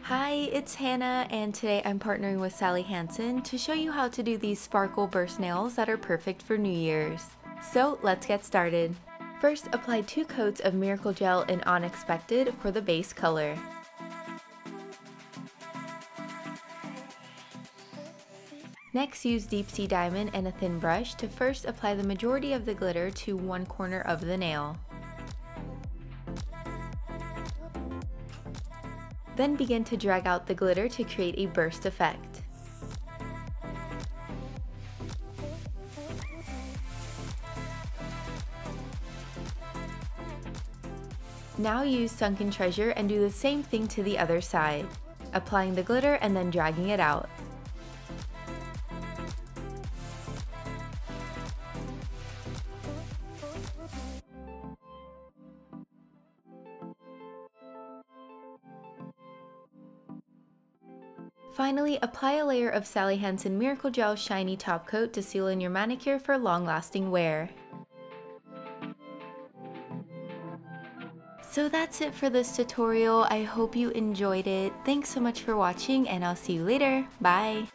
Hi, it's Hannah, and today I'm partnering with Sally Hansen to show you how to do these sparkle burst nails that are perfect for New Year's. So let's get started. First, apply 2 coats of Miracle Gel in Onyx-pected for the base color. Next, use Deep Sea Diamond and a thin brush to first apply the majority of the glitter to one corner of the nail. Then begin to drag out the glitter to create a burst effect. Now use Sunken Treasure and do the same thing to the other side, applying the glitter and then dragging it out. Finally, apply a layer of Sally Hansen Miracle Gel Shiny Top Coat to seal in your manicure for long-lasting wear. So that's it for this tutorial. I hope you enjoyed it. Thanks so much for watching, and I'll see you later. Bye!